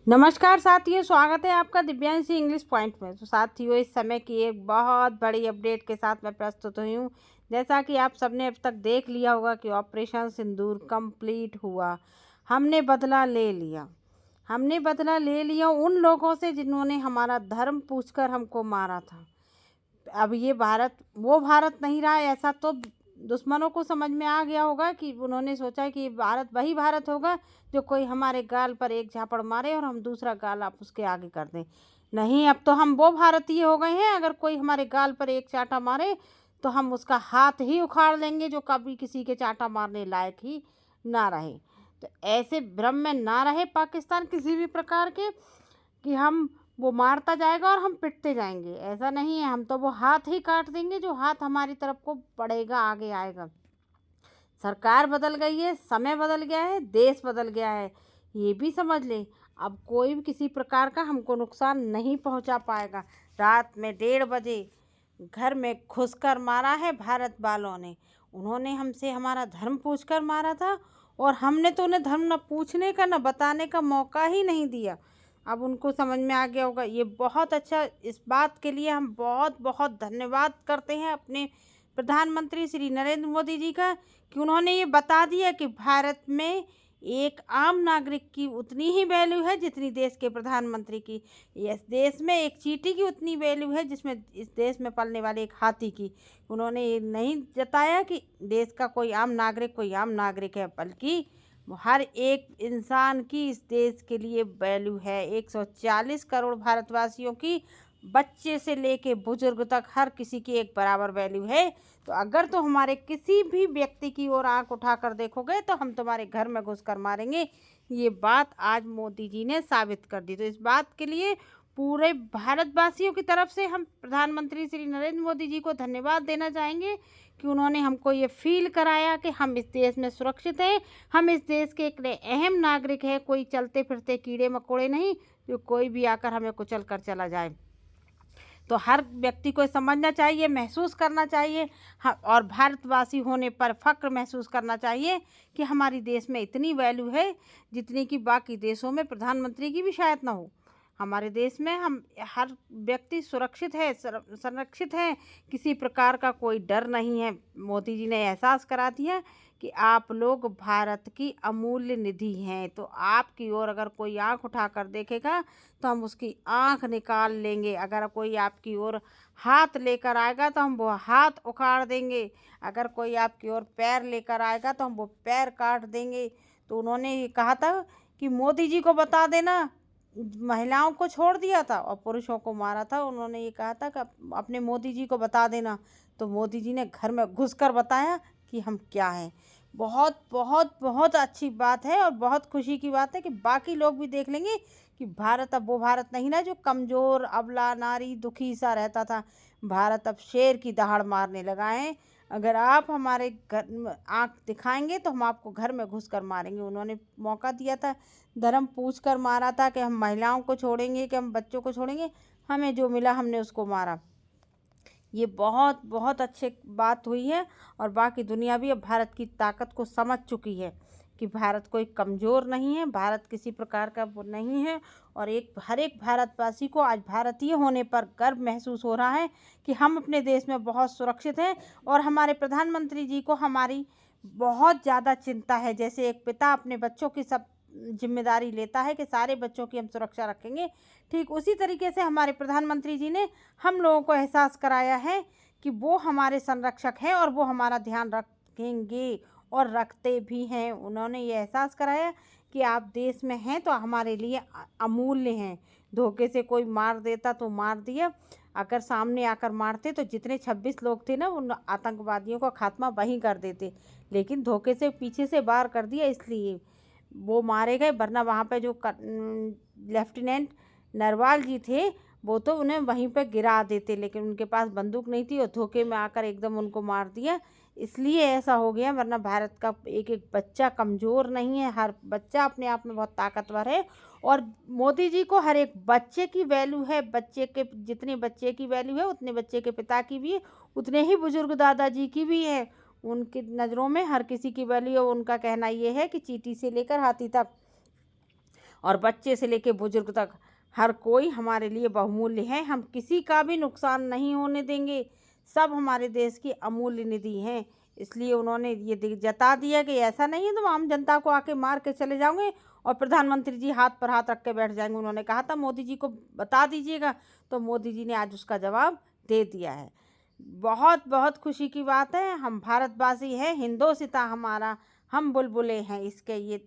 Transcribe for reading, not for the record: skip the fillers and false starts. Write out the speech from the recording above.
नमस्कार साथियों, स्वागत है आपका दिव्यांशी इंग्लिश पॉइंट में। तो साथियों, इस समय की एक बहुत बड़ी अपडेट के साथ मैं प्रस्तुत हुई हूँ। जैसा कि आप सबने अब तक देख लिया होगा कि ऑपरेशन सिंदूर कंप्लीट हुआ। हमने बदला ले लिया उन लोगों से जिन्होंने हमारा धर्म पूछकर हमको मारा था। अब ये भारत वो भारत नहीं रहा, ऐसा तो दुश्मनों को समझ में आ गया होगा कि उन्होंने सोचा कि भारत वही भारत होगा जो कोई हमारे गाल पर एक झापड़ मारे और हम दूसरा गाल आप उसके आगे कर दें। नहीं, अब तो हम वो भारतीय हो गए हैं, अगर कोई हमारे गाल पर एक चांटा मारे तो हम उसका हाथ ही उखाड़ लेंगे, जो कभी किसी के चांटा मारने लायक ही ना रहे। तो ऐसे भ्रम में ना रहे पाकिस्तान किसी भी प्रकार के कि हम वो मारता जाएगा और हम पिटते जाएंगे। ऐसा नहीं है, हम तो वो हाथ ही काट देंगे जो हाथ हमारी तरफ को बढ़ेगा, आगे आएगा। सरकार बदल गई है, समय बदल गया है, देश बदल गया है, ये भी समझ लें। अब कोई भी किसी प्रकार का हमको नुकसान नहीं पहुंचा पाएगा। रात में 1:30 बजे घर में घुसकर मारा है भारत वालों ने। उन्होंने हमसे हमारा धर्म पूछकर मारा था और हमने तो उन्हें धर्म न पूछने का न बताने का मौका ही नहीं दिया। अब उनको समझ में आ गया होगा, ये बहुत अच्छा। इस बात के लिए हम बहुत बहुत धन्यवाद करते हैं अपने प्रधानमंत्री श्री नरेंद्र मोदी जी का, कि उन्होंने ये बता दिया कि भारत में एक आम नागरिक की उतनी ही वैल्यू है जितनी देश के प्रधानमंत्री की। इस देश में एक चींटी की उतनी वैल्यू है जिसमें इस देश में पलने वाले एक हाथी की। उन्होंने ये नहीं जताया कि देश का कोई आम नागरिक है, बल्कि हर एक इंसान की इस देश के लिए वैल्यू है। 140 करोड़ भारतवासियों की, बच्चे से लेके बुजुर्ग तक हर किसी की एक बराबर वैल्यू है। तो अगर तो हमारे किसी भी व्यक्ति की ओर आंख उठाकर देखोगे तो हम तुम्हारे घर में घुसकर मारेंगे। ये बात आज मोदी जी ने साबित कर दी। तो इस बात के लिए पूरे भारतवासियों की तरफ से हम प्रधानमंत्री श्री नरेंद्र मोदी जी को धन्यवाद देना चाहेंगे कि उन्होंने हमको ये फील कराया कि हम इस देश में सुरक्षित हैं, हम इस देश के एक अहम नागरिक हैं, कोई चलते फिरते कीड़े मकोड़े नहीं जो कोई भी आकर हमें कुचल कर चला जाए। तो हर व्यक्ति को समझना चाहिए, महसूस करना चाहिए, और भारतवासी होने पर फ़ख्र महसूस करना चाहिए कि हमारी देश में इतनी वैल्यू है जितनी कि बाकी देशों में प्रधानमंत्री की भी शायद ना हो। हमारे देश में हम हर व्यक्ति सुरक्षित है, संरक्षित है, किसी प्रकार का कोई डर नहीं है। मोदी जी ने एहसास करा दिया कि आप लोग भारत की अमूल्य निधि हैं। तो आपकी ओर अगर कोई आंख उठाकर देखेगा तो हम उसकी आंख निकाल लेंगे। अगर कोई आपकी ओर हाथ लेकर आएगा तो हम वो हाथ उखाड़ देंगे। अगर कोई आपकी ओर पैर लेकर आएगा तो हम वो पैर काट देंगे। तो उन्होंने ये कहा था कि मोदी जी को बता देना, महिलाओं को छोड़ दिया था और पुरुषों को मारा था। उन्होंने ये कहा था कि अपने मोदी जी को बता देना। तो मोदी जी ने घर में घुसकर बताया कि हम क्या हैं। बहुत बहुत बहुत अच्छी बात है और बहुत खुशी की बात है कि बाकी लोग भी देख लेंगे कि भारत अब वो भारत नहीं रहा जो कमज़ोर, अबला, नारी, दुखी सा रहता था। भारत अब शेर की दहाड़ मारने लगा है। अगर आप हमारे घर आँख दिखाएंगे तो हम आपको घर में घुसकर मारेंगे। उन्होंने मौका दिया था, धर्म पूछ कर मारा था कि हम महिलाओं को छोड़ेंगे, कि हम बच्चों को छोड़ेंगे। हमें जो मिला हमने उसको मारा। ये बहुत बहुत अच्छी बात हुई है और बाकी दुनिया भी अब भारत की ताकत को समझ चुकी है कि भारत कोई कमज़ोर नहीं है, भारत किसी प्रकार का वो नहीं है। और हर एक भारतवासी को आज भारतीय होने पर गर्व महसूस हो रहा है कि हम अपने देश में बहुत सुरक्षित हैं और हमारे प्रधानमंत्री जी को हमारी बहुत ज़्यादा चिंता है। जैसे एक पिता अपने बच्चों की सब जिम्मेदारी लेता है कि सारे बच्चों की हम सुरक्षा रखेंगे, ठीक उसी तरीके से हमारे प्रधानमंत्री जी ने हम लोगों को एहसास कराया है कि वो हमारे संरक्षक हैं और वो हमारा ध्यान रखेंगे और रखते भी हैं। उन्होंने ये एहसास कराया कि आप देश में हैं तो हमारे लिए अमूल्य हैं। धोखे से कोई मार देता तो मार दिया, अगर सामने आकर मारते तो जितने 26 लोग थे ना, उन आतंकवादियों का खात्मा वहीं कर देते। लेकिन धोखे से पीछे से वार कर दिया, इसलिए वो मारे गए। वरना वहाँ पे जो लेफ्टिनेंट नरवाल जी थे वो तो उन्हें वहीं पे गिरा देते, लेकिन उनके पास बंदूक नहीं थी और धोखे में आकर एकदम उनको मार दिया, इसलिए ऐसा हो गया। वरना भारत का एक एक बच्चा कमज़ोर नहीं है, हर बच्चा अपने आप में बहुत ताकतवर है। और मोदी जी को हर एक बच्चे की वैल्यू है। बच्चे के जितने बच्चे की वैल्यू है उतने बच्चे के पिता की भी है, उतने ही बुजुर्ग दादाजी की भी है। उनकी नज़रों में हर किसी की वैल्यू है। उनका कहना ये है कि चींटी से लेकर हाथी तक और बच्चे से लेके बुजुर्ग तक हर कोई हमारे लिए बहुमूल्य है। हम किसी का भी नुकसान नहीं होने देंगे। सब हमारे देश की अमूल्य निधि हैं। इसलिए उन्होंने ये जता दिया कि ऐसा नहीं है तुम आम जनता को आके मार के चले जाओगे और प्रधानमंत्री जी हाथ पर हाथ रख के बैठ जाएंगे। उन्होंने कहा था मोदी जी को बता दीजिएगा, तो मोदी जी ने आज उसका जवाब दे दिया है। बहुत बहुत खुशी की बात है। हम भारतवासी हैं, हिंदोसिता हमारा, हम बुलबुलें हैं इसके। ये